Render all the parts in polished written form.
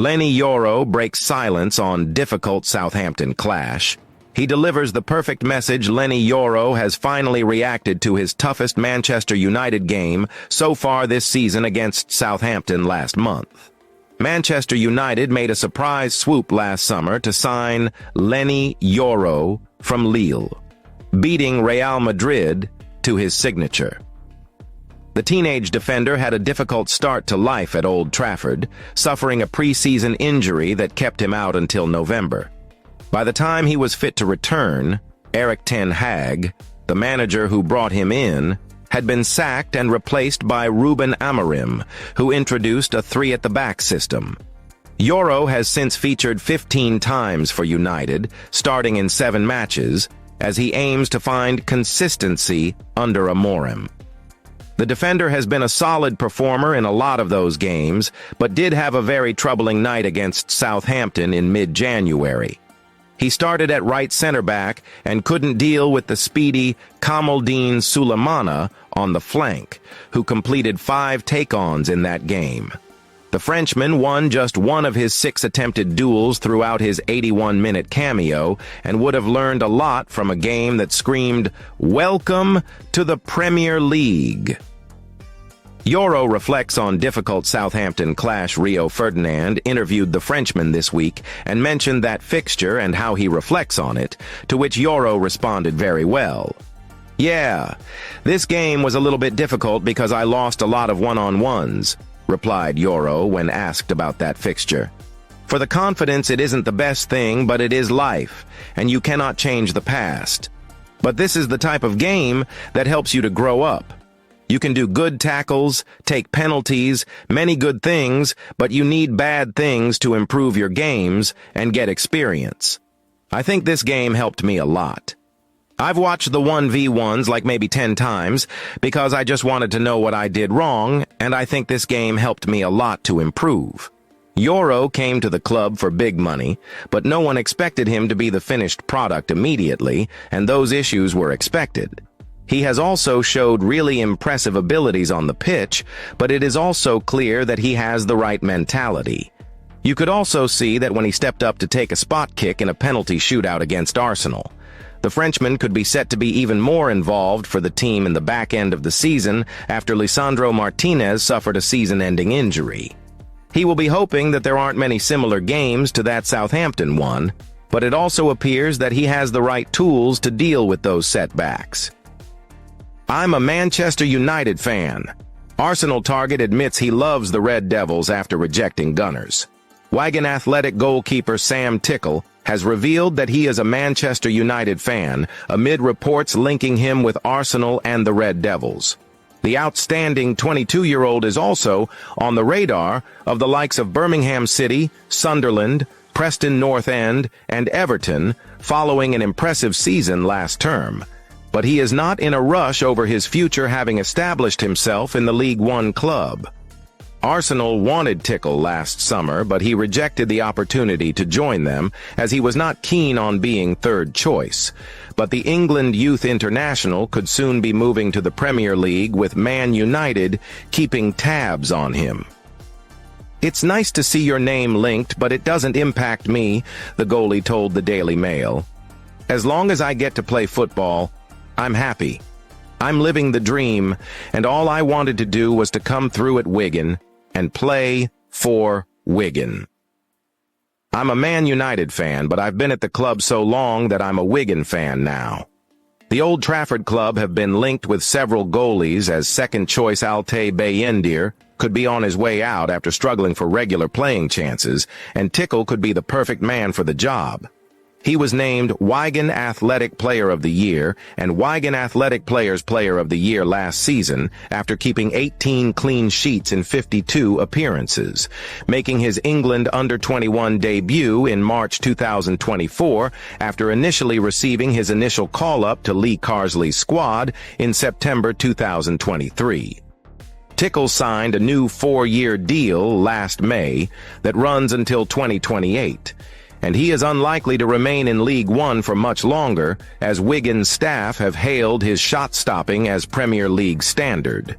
Lenny Yoro breaks silence on difficult Southampton clash. He delivers the perfect message. Lenny Yoro has finally reacted to his toughest Manchester United game so far this season against Southampton last month. Manchester United made a surprise swoop last summer to sign Lenny Yoro from Lille, beating Real Madrid to his signature. The teenage defender had a difficult start to life at Old Trafford, suffering a pre-season injury that kept him out until November. By the time he was fit to return, Erik ten Hag, the manager who brought him in, had been sacked and replaced by Ruben Amorim, who introduced a three-at-the-back system. Yoro has since featured 15 times for United, starting in 7 matches, as he aims to find consistency under Amorim. The defender has been a solid performer in a lot of those games, but did have a very troubling night against Southampton in mid-January. He started at right center-back and couldn't deal with the speedy Kamaldeen Sulemana on the flank, who completed 5 take-ons in that game. The Frenchman won just one of his 6 attempted duels throughout his 81-minute cameo and would have learned a lot from a game that screamed, "Welcome to the Premier League." Yoro reflects on difficult Southampton clash. Rio Ferdinand interviewed the Frenchman this week and mentioned that fixture and how he reflects on it, to which Yoro responded very well. "Yeah, this game was a little bit difficult because I lost a lot of one-on-ones," replied Yoro when asked about that fixture. "For the confidence, it isn't the best thing, but it is life, and you cannot change the past. But this is the type of game that helps you to grow up. You can do good tackles, take penalties, many good things, but you need bad things to improve your games and get experience. I think this game helped me a lot. I've watched the 1v1s like maybe 10 times because I just wanted to know what I did wrong, and I think this game helped me a lot to improve." Yoro came to the club for big money, but no one expected him to be the finished product immediately, and those issues were expected. He has also showed really impressive abilities on the pitch, but it is also clear that he has the right mentality. You could also see that when he stepped up to take a spot kick in a penalty shootout against Arsenal. The Frenchman could be set to be even more involved for the team in the back end of the season after Lisandro Martinez suffered a season-ending injury. He will be hoping that there aren't many similar games to that Southampton one, but it also appears that he has the right tools to deal with those setbacks. "I'm a Manchester United fan." Arsenal target admits he loves the Red Devils after rejecting Gunners. Wigan Athletic goalkeeper Sam Tickle has revealed that he is a Manchester United fan amid reports linking him with Arsenal and the Red Devils. The outstanding 22-year-old is also on the radar of the likes of Birmingham City, Sunderland, Preston North End, and Everton following an impressive season last term. But he is not in a rush over his future, having established himself in the League One club. Arsenal wanted Tickle last summer, but he rejected the opportunity to join them as he was not keen on being third choice. But the England youth international could soon be moving to the Premier League, with Man United keeping tabs on him. "It's nice to see your name linked, but it doesn't impact me," the goalie told the Daily Mail. "As long as I get to play football, I'm happy. I'm living the dream, and all I wanted to do was to come through at Wigan and play for Wigan. I'm a Man United fan, but I've been at the club so long that I'm a Wigan fan now." The Old Trafford club have been linked with several goalies, as second-choice Altay Bayindir could be on his way out after struggling for regular playing chances, and Tickle could be the perfect man for the job. He was named Wigan Athletic Player of the Year and Wigan Athletic Players Player of the Year last season after keeping 18 clean sheets in 52 appearances, making his England under-21 debut in March 2024 after initially receiving his initial call-up to Lee Carsley's squad in September 2023. Tickle signed a new 4-year deal last May that runs until 2028. And he is unlikely to remain in League One for much longer, as Wigan's staff have hailed his shot-stopping as Premier League standard.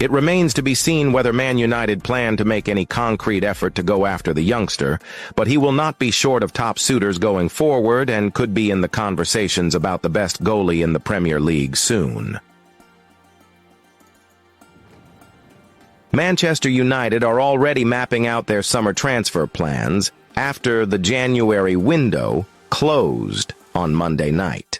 It remains to be seen whether Man United plan to make any concrete effort to go after the youngster, but he will not be short of top suitors going forward and could be in the conversations about the best goalie in the Premier League soon. Manchester United are already mapping out their summer transfer plans after the January window closed on Monday night.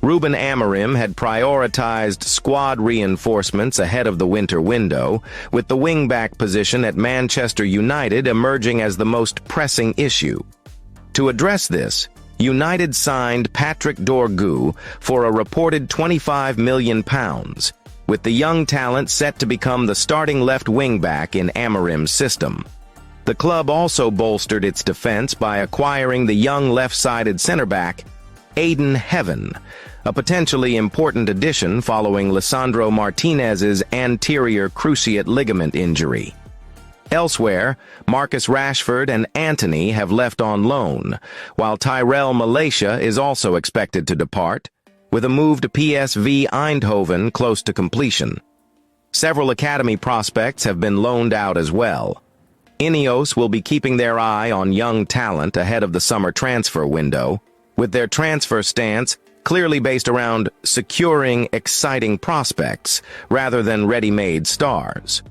Ruben Amorim had prioritized squad reinforcements ahead of the winter window, with the wing-back position at Manchester United emerging as the most pressing issue. To address this, United signed Patrick Dorgu for a reported £25 million, with the young talent set to become the starting left wing-back in Amorim's system. The club also bolstered its defense by acquiring the young left-sided centre-back, Aiden Heaven, a potentially important addition following Lisandro Martinez's anterior cruciate ligament injury. Elsewhere, Marcus Rashford and Antony have left on loan, while Tyrell Malacia is also expected to depart, with a move to PSV Eindhoven close to completion. Several academy prospects have been loaned out as well. Ineos will be keeping their eye on young talent ahead of the summer transfer window, with their transfer stance clearly based around securing exciting prospects rather than ready-made stars.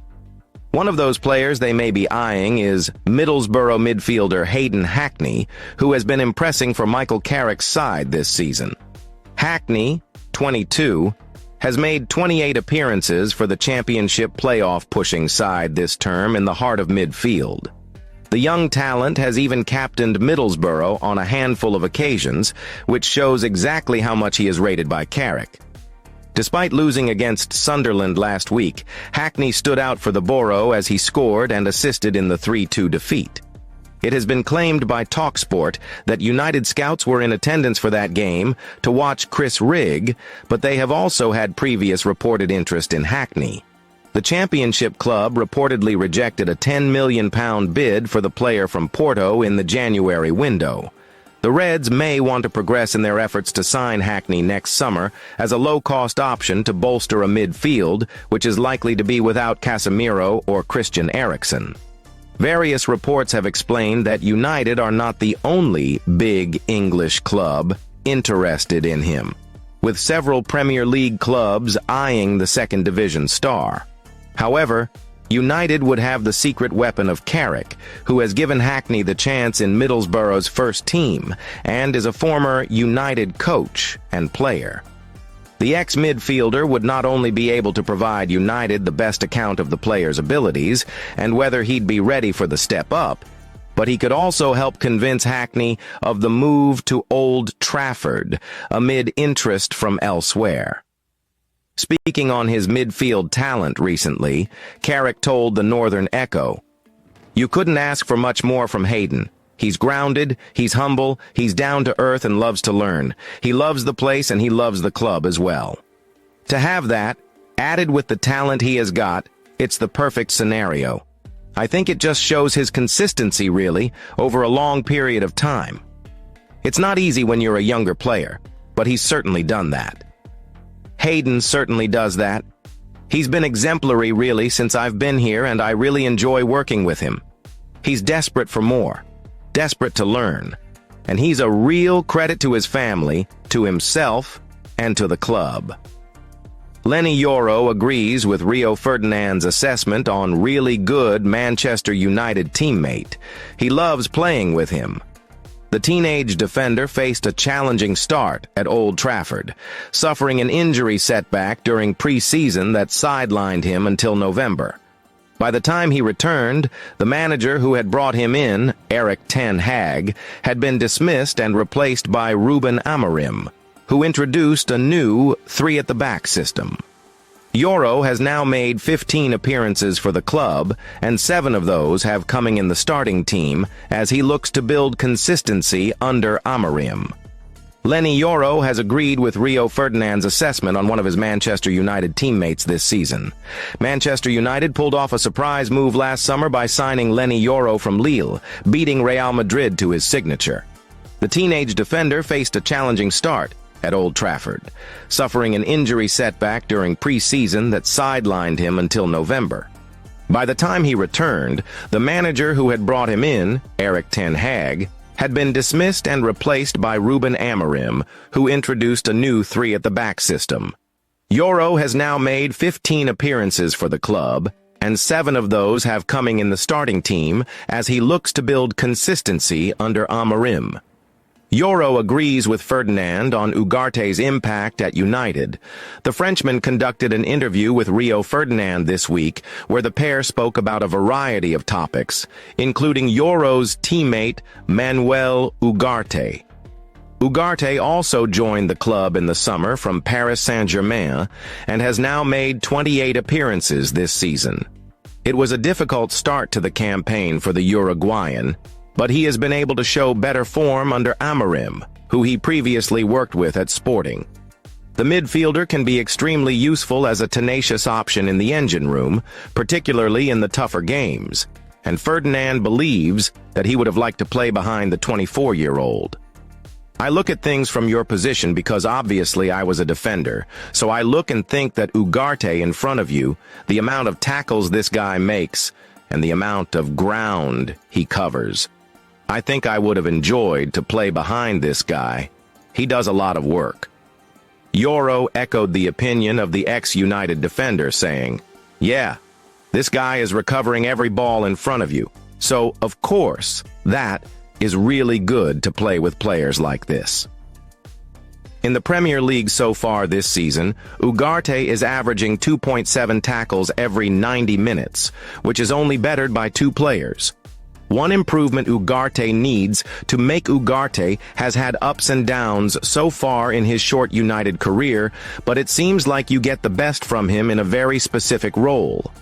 One of those players they may be eyeing is Middlesbrough midfielder Hayden Hackney, who has been impressing for Michael Carrick's side this season. Hackney, 22, has made 28 appearances for the championship playoff-pushing side this term in the heart of midfield. The young talent has even captained Middlesbrough on a handful of occasions, which shows exactly how much he is rated by Carrick. Despite losing against Sunderland last week, Hackney stood out for the Borough as he scored and assisted in the 3-2 defeat. It has been claimed by TalkSport that United scouts were in attendance for that game to watch Chris Rigg, but they have also had previous reported interest in Hackney. The Championship club reportedly rejected a £10 million bid for the player from Porto in the January window. The Reds may want to progress in their efforts to sign Hackney next summer as a low-cost option to bolster a midfield, which is likely to be without Casemiro or Christian Eriksen. Various reports have explained that United are not the only big English club interested in him, with several Premier League clubs eyeing the second division star. However, United would have the secret weapon of Carrick, who has given Hackney the chance in Middlesbrough's first team and is a former United coach and player. The ex-midfielder would not only be able to provide United the best account of the player's abilities and whether he'd be ready for the step up, but he could also help convince Hackney of the move to Old Trafford amid interest from elsewhere. Speaking on his midfield talent recently, Carrick told the Northern Echo, "You couldn't ask for much more from Hayden. He's grounded, he's humble, he's down to earth and loves to learn. He loves the place and he loves the club as well. To have that, added with the talent he has got, it's the perfect scenario. I think it just shows his consistency, really, over a long period of time. It's not easy when you're a younger player, but he's certainly done that. Hayden certainly does that. He's been exemplary, really, since I've been here, and I really enjoy working with him. He's desperate for more, desperate to learn, and he's a real credit to his family, to himself, and to the club." Lenny Yoro agrees with Rio Ferdinand's assessment on really good Manchester United teammate. He loves playing with him. The teenage defender faced a challenging start at Old Trafford, suffering an injury setback during pre-season that sidelined him until November. By the time he returned, the manager who had brought him in, Erik ten Hag, had been dismissed and replaced by Ruben Amorim, who introduced a new three-at-the-back system. Yoro has now made 15 appearances for the club, and 7 of those have coming in the starting team as he looks to build consistency under Amorim. Lenny Yoro has agreed with Rio Ferdinand's assessment on one of his Manchester United teammates this season. Manchester United pulled off a surprise move last summer by signing Lenny Yoro from Lille, beating Real Madrid to his signature. The teenage defender faced a challenging start, at Old Trafford, suffering an injury setback during pre-season that sidelined him until November. By the time he returned, the manager who had brought him in, Erik ten Hag, had been dismissed and replaced by Ruben Amorim, who introduced a new three-at-the-back system. Yoro has now made 15 appearances for the club, and 7 of those have coming in the starting team as he looks to build consistency under Amorim. Yoro agrees with Ferdinand on Ugarte's impact at United. The Frenchman conducted an interview with Rio Ferdinand this week where the pair spoke about a variety of topics, including Yoro's teammate Manuel Ugarte. Ugarte also joined the club in the summer from Paris Saint-Germain and has now made 28 appearances this season. It was a difficult start to the campaign for the Uruguayan, but he has been able to show better form under Amorim, who he previously worked with at Sporting. The midfielder can be extremely useful as a tenacious option in the engine room, particularly in the tougher games, and Ferdinand believes that he would have liked to play behind the 24-year-old. I look at things from your position because obviously I was a defender, so I look and think that Ugarte in front of you, the amount of tackles this guy makes, and the amount of ground he covers. I think I would have enjoyed to play behind this guy. He does a lot of work. Yoro echoed the opinion of the ex-United defender, saying, "Yeah, this guy is recovering every ball in front of you, so, of course, that is really good to play with players like this." In the Premier League so far this season, Ugarte is averaging 2.7 tackles every 90 minutes, which is only bettered by 2 players. One improvement Ugarte needs to make Ugarte has had ups and downs so far in his short United career, but it seems like you get the best from him in a very specific role.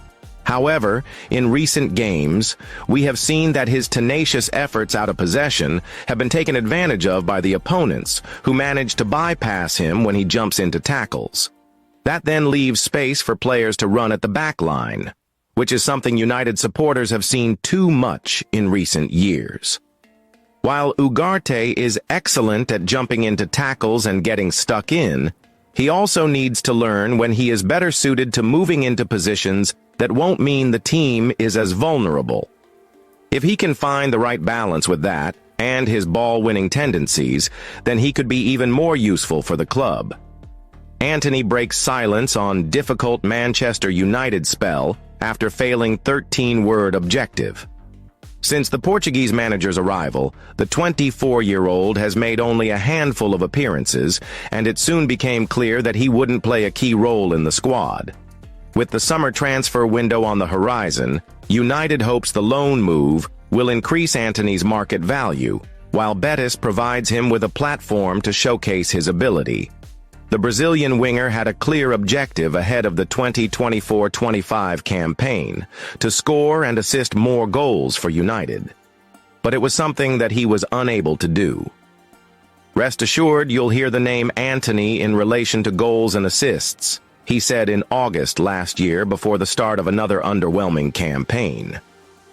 However, in recent games, we have seen that his tenacious efforts out of possession have been taken advantage of by the opponents, who manage to bypass him when he jumps into tackles. That then leaves space for players to run at the back line, which is something United supporters have seen too much in recent years. While Ugarte is excellent at jumping into tackles and getting stuck in, he also needs to learn when he is better suited to moving into positions that won't mean the team is as vulnerable. If he can find the right balance with that and his ball-winning tendencies, then he could be even more useful for the club. Antony breaks silence on difficult Manchester United spell after failing 13-word objective. Since the Portuguese manager's arrival, the 24-year-old has made only a handful of appearances, and it soon became clear that he wouldn't play a key role in the squad. With the summer transfer window on the horizon, United hopes the loan move will increase Antony's market value, while Betis provides him with a platform to showcase his ability. The Brazilian winger had a clear objective ahead of the 2024-25 campaign, to score and assist more goals for United. But it was something that he was unable to do. "Rest assured you'll hear the name Antony in relation to goals and assists," he said in August last year before the start of another underwhelming campaign.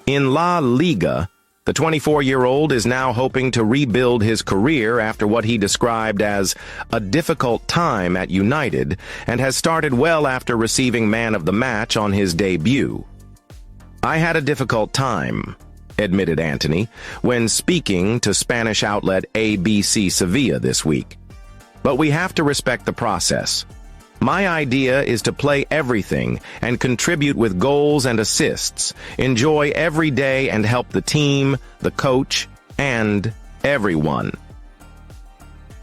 In La Liga, the 24-year-old is now hoping to rebuild his career after what he described as a difficult time at United, and has started well after receiving Man of the Match on his debut. "I had a difficult time," admitted Antony, when speaking to Spanish outlet ABC Sevilla this week. "But we have to respect the process. My idea is to play everything and contribute with goals and assists, enjoy every day and help the team, the coach, and everyone."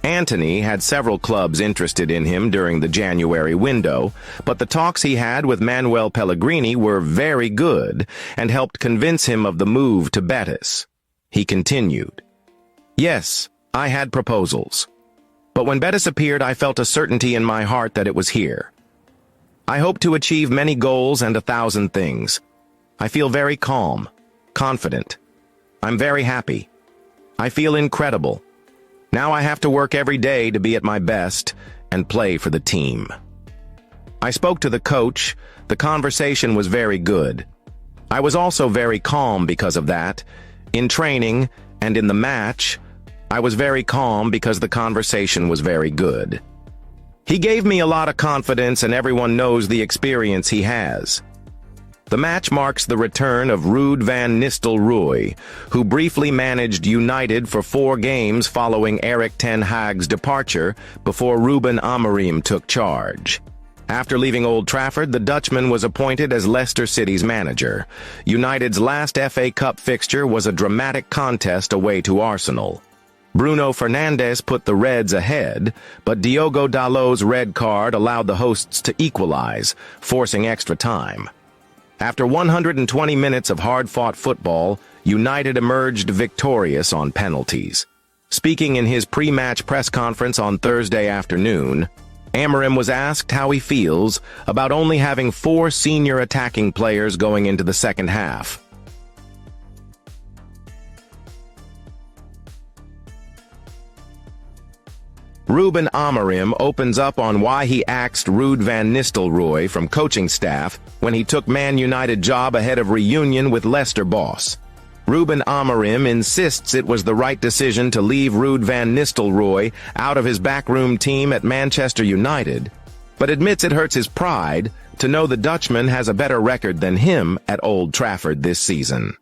Antony had several clubs interested in him during the January window, but the talks he had with Manuel Pellegrini were very good and helped convince him of the move to Betis. He continued, "Yes, I had proposals. But when Betis appeared, I felt a certainty in my heart that it was here. I hope to achieve many goals and 1,000 things. I feel very calm, confident. I'm very happy. I feel incredible. Now I have to work every day to be at my best and play for the team." I spoke to the coach. The conversation was very good. I was also very calm because of that. In training and in the match, I was very calm because the conversation was very good. He gave me a lot of confidence and everyone knows the experience he has. The match marks the return of Ruud van Nistelrooy, who briefly managed United for 4 games following Erik ten Hag's departure before Ruben Amorim took charge. After leaving Old Trafford, the Dutchman was appointed as Leicester City's manager. United's last FA Cup fixture was a dramatic contest away to Arsenal. Bruno Fernandes put the Reds ahead, but Diogo Dalot's red card allowed the hosts to equalize, forcing extra time. After 120 minutes of hard-fought football, United emerged victorious on penalties. Speaking in his pre-match press conference on Thursday afternoon, Amorim was asked how he feels about only having 4 senior attacking players going into the second half. Ruben Amorim opens up on why he axed Ruud van Nistelrooy from coaching staff when he took Man United job ahead of reunion with Leicester boss. Ruben Amorim insists it was the right decision to leave Ruud van Nistelrooy out of his backroom team at Manchester United, but admits it hurts his pride to know the Dutchman has a better record than him at Old Trafford this season.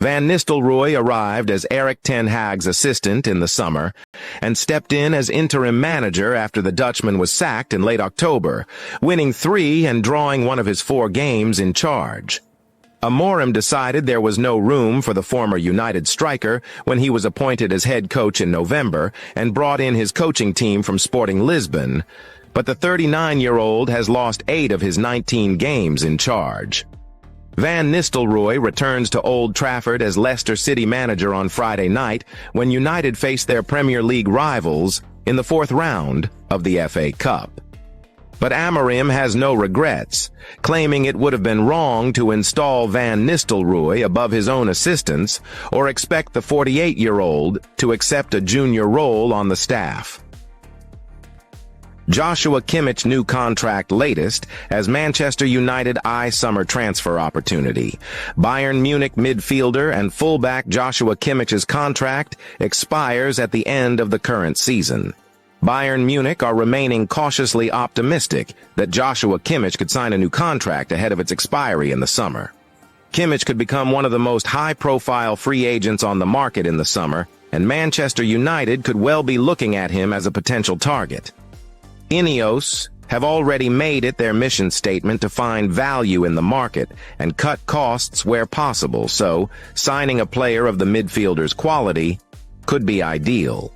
Van Nistelrooy arrived as Erik ten Hag's assistant in the summer and stepped in as interim manager after the Dutchman was sacked in late October, winning 3 and drawing one of his 4 games in charge. Amorim decided there was no room for the former United striker when he was appointed as head coach in November and brought in his coaching team from Sporting Lisbon, but the 39-year-old has lost 8 of his 19 games in charge. Van Nistelrooy returns to Old Trafford as Leicester City manager on Friday night when United face their Premier League rivals in the 4th round of the FA Cup. But Amorim has no regrets, claiming it would have been wrong to install Van Nistelrooy above his own assistants or expect the 48-year-old to accept a junior role on the staff. Joshua Kimmich's new contract latest as Manchester United eye summer transfer opportunity. Bayern Munich midfielder and fullback Joshua Kimmich's contract expires at the end of the current season. Bayern Munich are remaining cautiously optimistic that Joshua Kimmich could sign a new contract ahead of its expiry in the summer. Kimmich could become one of the most high-profile free agents on the market in the summer, and Manchester United could well be looking at him as a potential target. Ineos have already made it their mission statement to find value in the market and cut costs where possible, so signing a player of the midfielder's quality could be ideal.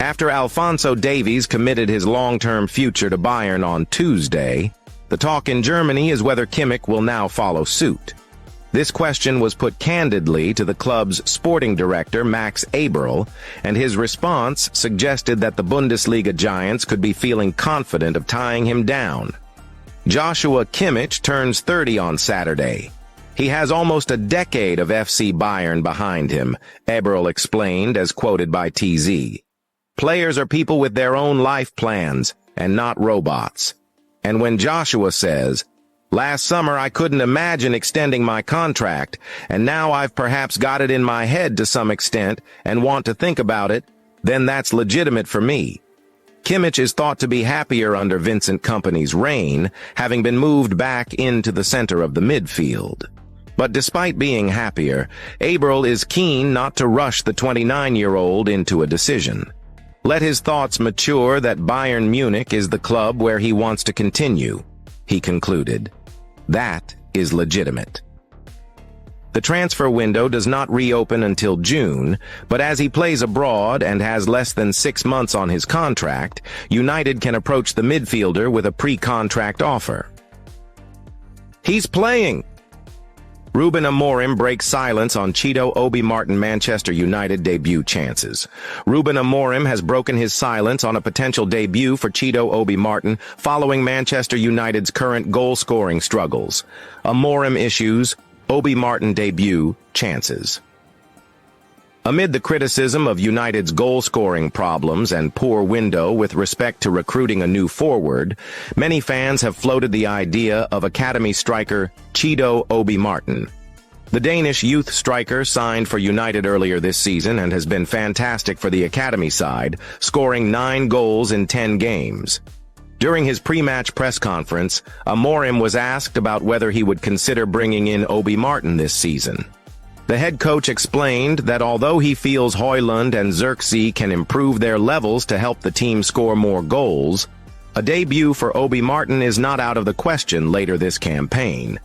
After Alphonso Davies committed his long-term future to Bayern on Tuesday, the talk in Germany is whether Kimmich will now follow suit. This question was put candidly to the club's sporting director, Max Eberl, and his response suggested that the Bundesliga giants could be feeling confident of tying him down. Joshua Kimmich turns 30 on Saturday. He has almost a decade of FC Bayern behind him, Eberl explained, as quoted by TZ. Players are people with their own life plans, and not robots. And when Joshua says, "Last summer I couldn't imagine extending my contract, and now I've perhaps got it in my head to some extent and want to think about it," then that's legitimate for me. Kimmich is thought to be happier under Vincent Kompany's reign, having been moved back into the center of the midfield. But despite being happier, Eberl is keen not to rush the 29-year-old into a decision. Let his thoughts mature that Bayern Munich is the club where he wants to continue, he concluded. That is legitimate. The transfer window does not reopen until June, but as he plays abroad and has less than 6 months on his contract, United can approach the midfielder with a pre-contract offer. He's playing! Ruben Amorim breaks silence on Cheeto Obi Martin Manchester United debut chances. Ruben Amorim has broken his silence on a potential debut for Cheeto Obi Martin following Manchester United's current goal-scoring struggles. Amorim issues Obi Martin debut chances. Amid the criticism of United's goal-scoring problems and poor window with respect to recruiting a new forward, many fans have floated the idea of academy striker Cheeto Obi Martin. The Danish youth striker signed for United earlier this season and has been fantastic for the academy side, scoring 9 goals in 10 games. During his pre-match press conference, Amorim was asked about whether he would consider bringing in Obi Martin this season. The head coach explained that although he feels Højlund and Xerxes can improve their levels to help the team score more goals, a debut for Obi Martin is not out of the question later this campaign.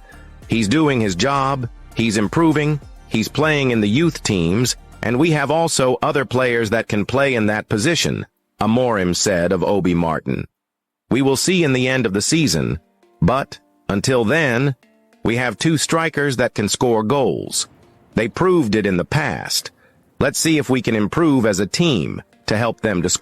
He's doing his job, he's improving, he's playing in the youth teams, and we have also other players that can play in that position, Amorim said of Obi Martin. We will see in the end of the season, but, until then, we have 2 strikers that can score goals. They proved it in the past. Let's see if we can improve as a team to help them to score.